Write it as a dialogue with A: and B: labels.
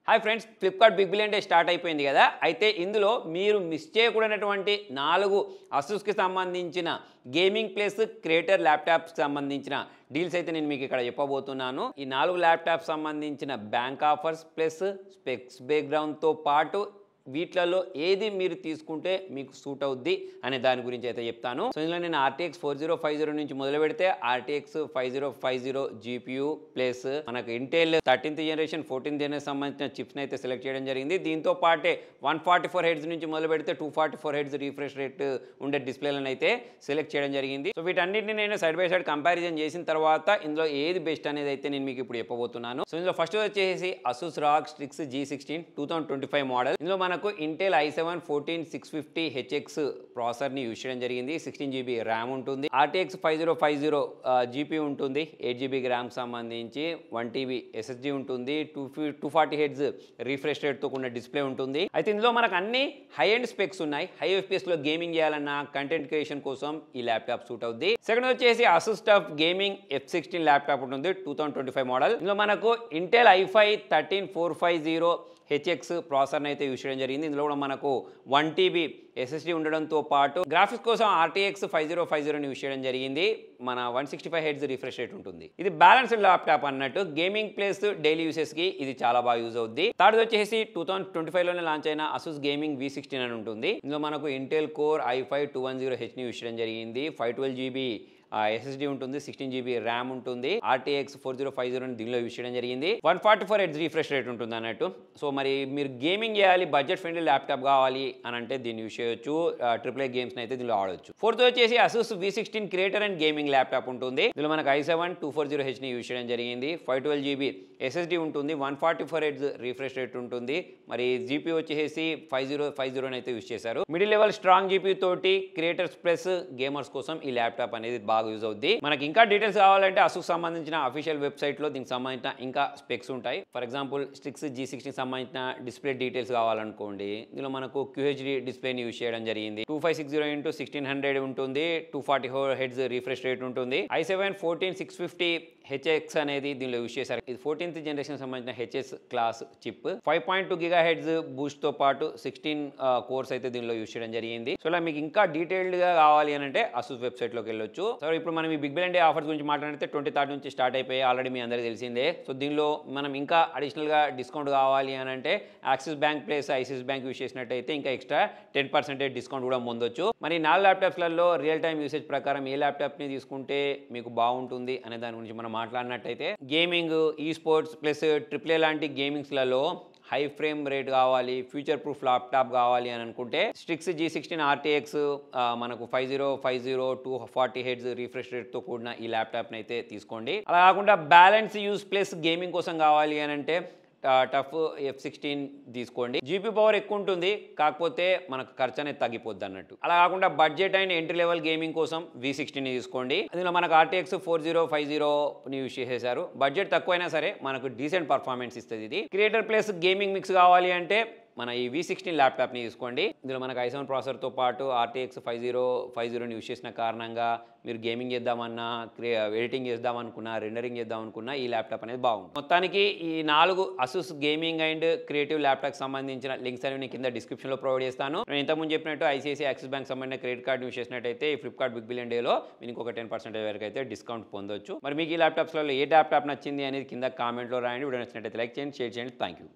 A: Hi friends, Flipkart big billion day start అయిపోయింది కదా. అయితే ఇందులో మీరు మిస్ చేయకూడనటువంటి 4 అసూస్కి సంబంధించిన గేమింగ్ ప్లస్ క్రియేటర్ ల్యాప్టాప్స్కి సంబంధించిన డీల్స్ అయితే నేను మీకు ఇక్కడ చెప్పబోతున్నాను. ఈ 4 ల్యాప్టాప్స్ సంబంధించిన బ్యాంక్ ఆఫర్స్ ప్లస్ స్పెక్స్ బ్యాక్గ్రౌండ్తో పాటు వీటిలలో ఏది మీరు తీసుకుంటే మీకు సూట్ అవుద్ది అనే దాని గురించి అయితే చెప్తాను. సో ఇందులో నేను RTX 4050 నుంచి మొదలు పెడితే RTX 5050 GPU ప్లస్ మనకు Intel 13th generation 14th generation సంబంధించిన చిప్స్ని అయితే సెలెక్ట్ చేయడం జరిగింది. దీంతో పాటే 144 హెడ్స్ నుంచి మొదలు పెడితే 244 హెడ్స్ రీఫ్రెష్ రేట్ ఉండే డిస్ప్లేలను అయితే సెలెక్ట్ చేయడం జరిగింది. సో వీటన్నిటిని నేను సైడ్ బై సైడ్ కంపారిజన్ చేసిన తర్వాత ఇందులో ఏది బెస్ట్ అనేది అయితే నేను మీకు ఇప్పుడు చెప్పబోతున్నాను. సో ఇందులో ఫస్ట్ వచ్చేసి Asus ROG Strix G16 2025 model. ఇందులో మనకు ఇంటెల్ i7 14650 HX ప్రాసెసర్ని యూజ్ చేయడం జరిగింది. 16GB ర్యామ్ ఉంటుంది. RTX 5050 GPU ఉంటుంది. 8GB ర్యామ్ సంబంధించి 1TB SSD ఉంటుంది. 240 హెడ్స్ రిఫ్రెష్ రేట్తో కూడిన డిస్ప్లే ఉంటుంది. అయితే ఇందులో మనకు అన్ని హై ఎండ్ స్పెక్స్ ఉన్నాయి. హై FPS లో గేమింగ్ చేయాలన్నా కంటెంట్ క్రియేషన్ కోసం ఈ ల్యాప్టాప్ సూట్ అవుద్ది. సెకండ్ వచ్చేసి Asus TUF Gaming F16 laptop ఉంటుంది 2025 మోడల్. ఇందులో మనకు ఇంటెల్ i5 13450 HX ప్రాసెసర్ని అయితే యూజ్ చేయడం జరిగింది. ఇందులో కూడా మనకు 1TB SSD ఉండడంతో పాటు గ్రాఫిక్స్ కోసం RTX 5050ని యూజ్ చేయడం జరిగింది. మన 165 హెడ్స్ రిఫ్రెష్ రేట్ ఉంటుంది. ఇది బ్యాలెన్స్డ్ ల్యాప్టాప్ అన్నట్టు. గేమింగ్ ప్లేస్ డైలీ యూసెస్కి ఇది చాలా బాగా యూజ్ అవుద్ది. థర్డ్ వచ్చేసి 2025లోనే లాంచ్ అయిన Asus Gaming V16 అని ఉంటుంది. ఇందులో మనకు ఇంటెల్ కోర్ i5 210Hని యూజ్ చేయడం జరిగింది. 512GB SSD ఉంటుంది. 16GB ర్యామ్ ఉంటుంది. RTX 4050 దీనిలో యూజ్ చేయడం జరిగింది. 144 హెడ్స్ రిఫ్రెష్ రేట్ ఉంటుంది అన్నట్టు. సో మరి మీరు గేమింగ్ చేయాలి, బడ్జెట్ ఫ్రెండ్లీ ల్యాప్టాప్ కావాలి అని అంటే దీన్ని యూజ్ చేయొచ్చు. AAA గేమ్స్ని అయితే దీనిలో ఆడవచ్చు. ఫోర్త్ వచ్చేసి Asus V16 creator and gaming laptop ఉంటుంది. ఇందులో మనకు i7 240Hని యూజ్ చేయడం జరిగింది. 512GB SSD ఉంటుంది. 144 హెడ్స్ రిఫ్రెష్ రేట్ ఉంటుంది. మరి GPU వచ్చేసి 5050 అయితే యూజ్ చేశారు. మిడిల్ లెవెల్ స్ట్రాంగ్ GPU తోటి క్రియేటర్స్ ప్లస్ గేమర్స్ కోసం ఈ ల్యాప్టాప్ అనేది బాగా యూజ్ అవుద్ది. మనకి ఇంకా డీటెయిల్స్ కావాలంటే Asus సంబంధించిన అఫీషియల్ వెబ్సైట్ లో దీనికి సంబంధించిన ఇంకా స్పెక్స్ ఉంటాయి. ఫర్ ఎగ్జాంపుల్ Strix G16 సంబంధించిన డిస్ప్లే డీటెయిల్స్ కావాలనుకోండి, ఇందులో మనకు QHD డిస్ప్లేని యూజ్ చేయడం జరిగింది. 2560x1600 ఉంటుంది. 244 హెడ్స్ రిఫ్రెష్ రేట్ ఉంటుంది. i7 14650 HX అనేది దీనిలో యూజ్ చేశారు. ఇది 14th జనరేషన్ సంబంధించిన HS class chip. 5.2 GHz Boost తో పాటు 16 కోర్స్ అయితే దీనిలో యూజ్ చేయడం జరిగింది. సో ఇలా మీకు ఇంకా డీటెయిల్డ్ గా కావాలి అని అంటే Asus వెబ్సైట్ లోకి వెళ్ళొచ్చు. సో ఇప్పుడు మనం ఈ బిగ్ బిలియన్ డే ఆఫర్స్ గురించి మాట్లాడితే 23rd నుంచి స్టార్ట్ అయిపోయి ఆల్రెడీ మీ అందరికీ తెలిసిందే. సో దీనిలో మనం ఇంకా అడిషనల్ గా డిస్కౌంట్ కావాలి అని అంటే axis bank plus ISIS bank use చేసినట్టయితే ఇంకా ఎక్స్ట్రా 10% డిస్కౌంట్ కూడా పొందొచ్చు. మరి 4 ల్యాప్టాప్స్లలో రియల్ టైమ్ యూసేజ్ ప్రకారం ఏ ల్యాప్టాప్ ని తీసుకుంటే మీకు బాగుంటుంది అనే దాని గురించి మనం మాట్లాడినట్టయితే గేమింగ్, ఈ స్పోర్ట్స్ ప్లస్ AAA లాంటి గేమింగ్స్లలో హై ఫ్రేమ్ రేట్ కావాలి, ఫ్యూచర్ ప్రూఫ్ ల్యాప్టాప్ కావాలి అని అనుకుంటే Strix G16 RTX మనకు 5050 240 హెడ్స్ రిఫ్రెష్ రేట్తో కూడిన ఈ ల్యాప్టాప్ని అయితే తీసుకోండి. అలా కాకుండా బ్యాలెన్స్ యూస్ ప్లస్ గేమింగ్ కోసం కావాలి అని అంటే TUF F16 తీసుకోండి. GPU పవర్ ఎక్కువ ఉంటుంది, కాకపోతే మనకు ఖర్చు అనేది తగ్గిపోద్ది అన్నట్టు. అలా కాకుండా budget and entry level gaming కోసం V16 తీసుకోండి. ఇందులో మనకు RTX 4050ని యూజ్ చేసేసారు. బడ్జెట్ తక్కువైనా సరే మనకు డీసెంట్ పర్ఫార్మెన్స్ ఇస్తుంది. ఇది క్రియేటర్ ప్లస్ గేమింగ్ మిక్స్ కావాలి అంటే మన ఈ V16 ల్యాప్టాప్ని తీసుకోండి. ఇందులో మనకు i7 ప్రాసెసర్తో పాటు RTX 5050ని యూజ్ చేసిన కారణంగా మీరు గేమింగ్ చేద్దామన్నా, ఎడిటింగ్ చేద్దామనుకున్నా, రెండరింగ్ చేద్దామనుకున్నా ఈ ల్యాప్టాప్ అనేది బాగుంటుంది. మొత్తానికి ఈ 4 Asus gaming and creative laptop సంబంధించిన లింక్స్ అనేవి నేను కింద డిస్క్రిప్షన్లో ప్రొవైడ్ చేస్తాను. నేను ఇంతకుముందు చెప్పినట్టు ICICI యాక్సిస్ బ్యాంక్ సంబంధించిన క్రెడిట్ కార్డ్ యూజ్ చేసినట్టయితే ఈ ఫ్లిప్కార్ట్ బిగ్ బిలియన్ డేలో మీకు ఇంకొక 10% వరకు అయితే డిస్కౌంట్ పొందొచ్చు. మరి మీకు ఈ ల్యాప్టాప్స్లలో ఏ ల్యాప్టాప్ నచ్చింది అనేది కింద కామెంట్లో రాయండి. వీడియో నచ్చినట్టయితే లైక్ చేయండి, షేర్ చేయండి. Thank you.